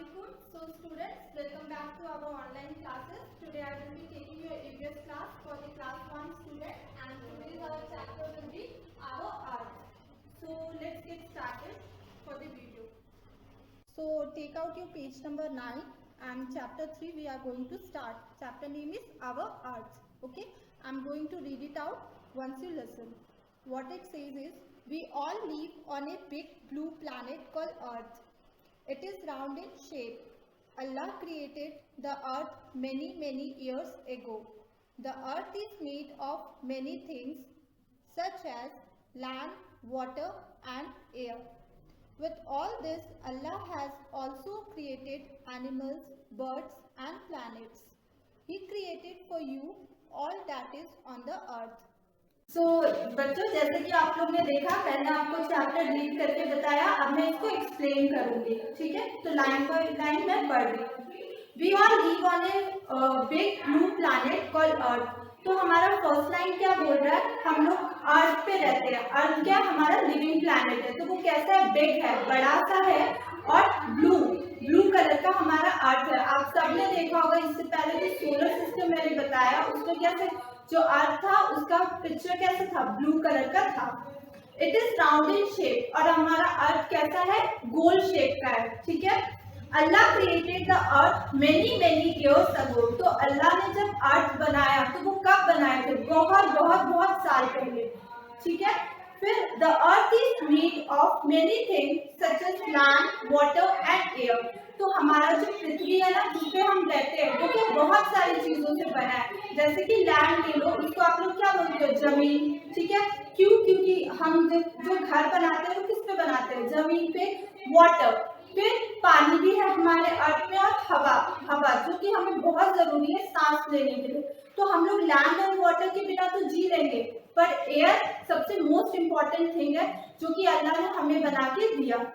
Assalamualaikum. So students, welcome back to our online classes. Today I will be taking your EVS class for the class 1 student, and today's our chapter will be our art. So let's get started for the video. So take out your page number 9 and chapter 3 we are going to start. Chapter name is our art. Okay, I'm going to read it out once you listen. What it says is, we all live on a big blue planet called Earth. It is round in shape. Allah created the earth many years ago. The earth is made of many things such as land, water and air. With all this, Allah has also created animals, birds and planets. He created for you all that is on the earth. बच्चों, जैसे कि आप लोग ने देखा, मैंने आपको chapter read करके बताया, अब मैं इसको एक्सप्लेन करूंगी. ठीक है, तो लाइन बाय लाइन मैं पढ़ रही हूँ. We all live on a big blue planet called Earth. तो हमारा फर्स्ट लाइन क्या बोल रहा है, हम लोग अर्थ पे रहते हैं. अर्थ क्या हमारा लिविंग प्लैनेट है. तो वो कैसा है, बिग है, बड़ा सा है और ब्लू कलर का हमारा अर्थ है. आप सबने देखा होगा, इससे पहले जो सोलर सिस्टम मैंने बताया उसमें कैसे जो अर्थ था उसका पिक्चर कैसा था, ब्लू कलर का था. It is round in shape, और हमारा अर्थ कैसा है, गोल शेप का है. ठीक है. Allah created the earth many years ago. तो अल्लाह ने जब अर्थ बनाया तो वो कब बनाए थे, बहुत साल पहले. ठीक है. फिर the Earth is made of many things such as land, water and air. तो हमारा जो पृथ्वी है ना, जिसपे हम रहते हैं, वो क्या बहुत सारी चीजों से बना है. जैसे कि लैंड ले लो, उसको आप लोग क्या बोलते हो, जमीन. ठीक है. क्योंकि हम जो घर बनाते हैं वो किस पे बनाते हैं, जमीन पे. वाटर, फिर पानी भी है हमारे अर्थ में, और हवा जो कि हमें बहुत जरूरी है सांस लेने के लिए. तो हम लोग लैंड एंड वाटर के बिना तो जी लेंगे, पर एयर सबसे मोस्ट इम्पॉर्टेंट थिंग है जो कि अल्लाह ने हमें बना के दिया.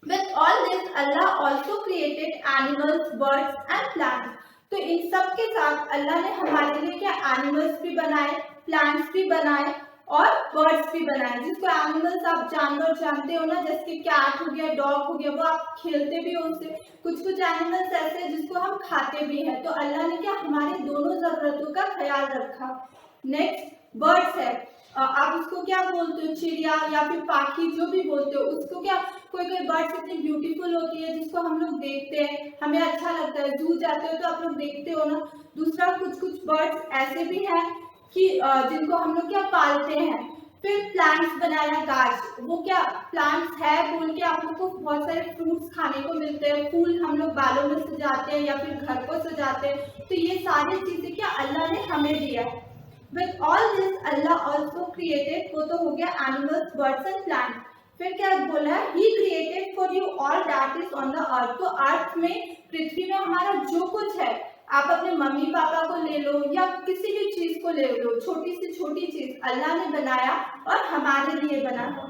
With all this, Allah also created animals, birds and plants. तो इन सब के साथ अल्लाह ने हमारे लिए क्या एनिमल्स भी बनाए, प्लांट्स भी बनाए और बर्ड्स भी बनाए. जिसको एनिमल्स आप जानवर जानते हो ना, जैसे कैट हो गया, डॉग हो गया, वो आप खेलते भी हो उससे. कुछ एनिमल्स ऐसे हैं जिसको हम खाते भी हैं. तो अल्लाह ने क्या हमारे दोनों जरूरतों का ख्याल रखा. नेक्स्ट बर्ड्स है. आप उसको क्या बोलते हो, चिड़िया या फिर पाखी, जो भी बोलते हो उसको क्या. कोई बर्ड्स इतनी ब्यूटीफुल होती है जिसको हम लोग देखते हैं, हमें अच्छा लगता है. जू जाते हो तो आप लोग देखते हो ना. दूसरा कुछ बर्ड्स ऐसे भी हैं कि जिनको हम लोग क्या पालते हैं. फिर प्लांट्स बनाया, गाछ. वो क्या प्लांट्स है बोल के आप लोग को बहुत सारे फ्रूट्स खाने को मिलते हैं. फूल हम लोग बालों में सजाते हैं या फिर घर को सजाते हैं. तो ये सारी चीजें क्या अल्लाह ने हमें दिया है. With all this, Allah also created, वो तो हो गया animals, birds and plants. फिर क्या बोला है, He created for you all that is on the earth. तो अर्थ में, पृथ्वी में हमारा जो कुछ है, आप अपने मम्मी पापा को ले लो या किसी भी चीज को ले लो, छोटी से छोटी चीज अल्लाह ने बनाया और हमारे लिए बनाया.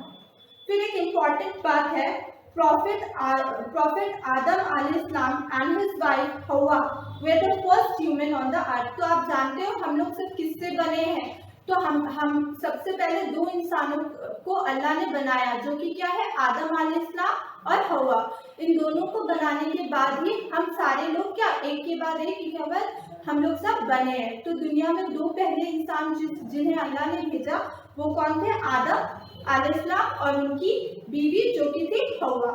फिर एक इम्पॉर्टेंट बात है, Prophet Adam अलैहिस्सलाम and his wife Hawa were the first human on the earth. तो आप जानते हो हम लोग सब किससे बने हैं. तो हम सबसे पहले दो इंसानों को अल्लाह ने बनाया, जो कि क्या है, आदम अलैहिस्सलाम और हवा. इन दोनों को बनाने के बाद ही हम सारे लोग क्या एक के बाद एक हम लोग सब बने हैं. तो दुनिया में दो पहले इंसान जिन्हें अल्लाह ने भेजा वो कौन थे, आदम अलैहिस्सलाम और उनकी बीवी जो कि थी हवा.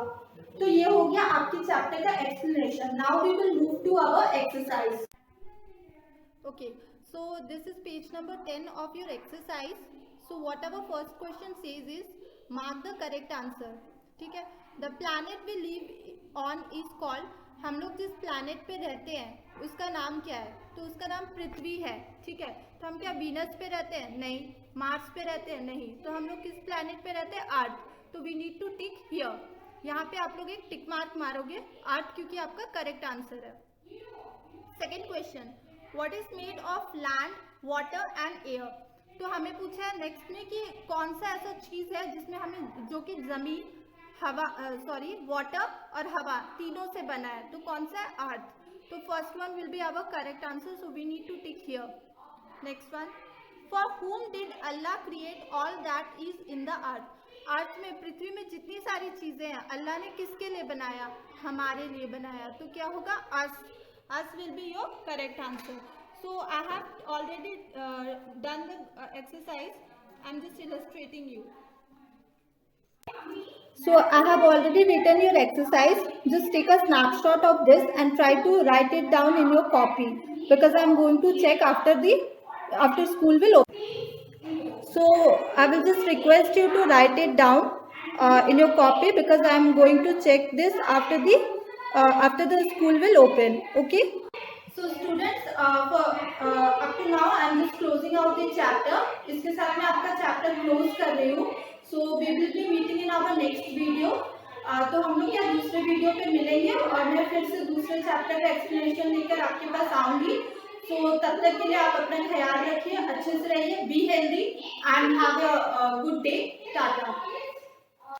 तो ये हो गया आपके चैप्टर का explanation. Now we will move to our exercise. Okay, so this is page number 10 of your exercise. So what our first question says is, mark the correct answer. ठीक है. The planet we live on is called, हम लोग जिस planet पे रहते हैं उसका नाम क्या है, तो उसका नाम पृथ्वी है. ठीक है. तो हम क्या वीनस पे रहते हैं, नहीं. मार्स पे रहते हैं, नहीं. तो हम लोग किस प्लैनेट पे रहते हैं, अर्थ. तो we need to tick here. यहाँ पे आप लोग एक टिक मार्क मारोगे अर्थ, क्योंकि आपका करेक्ट आंसर है. Second question, what is made of land, water and air. तो हमें पूछा है नेक्स्ट में कि कौन सा ऐसा चीज है जिसमें हमें, जो कि जमीन, हवा, वाटर और हवा तीनों से बना है. तो कौन सा है, अर्थ. तो first one will be our correct answer, so we need to tick here. Next one, for whom did Allah create all that is in the earth. अर्थ में, पृथ्वी में जितनी सारी चीजें हैं अल्लाह ने किसके लिए बनाया? हमारे लिए बनाया। तो क्या होगा? Us will be your correct answer. So I have already done the exercise. I am just illustrating you. So I have already written your exercise. Just take a snapshot of this and try to write it down in your copy, because I am going to check after school will open. So I will just request you to write it down in your copy, because I am going to check this after the school will open. Okay. So students, up to now I am just closing out the chapter. इसके साथ मैं आपका chapter close कर रही हूँ. So we will be meeting in our next video. तो हम लोग क्या दूसरे वीडियो पे मिलेंगे और मैं फिर से दूसरे चैप्टर का एक्सप्लेनेशन लेकर आपके पास आऊंगी. तो तब तक के लिए आप अपना ख्याल रखिए, अच्छे से रहिए, be healthy and have a good day. Tata.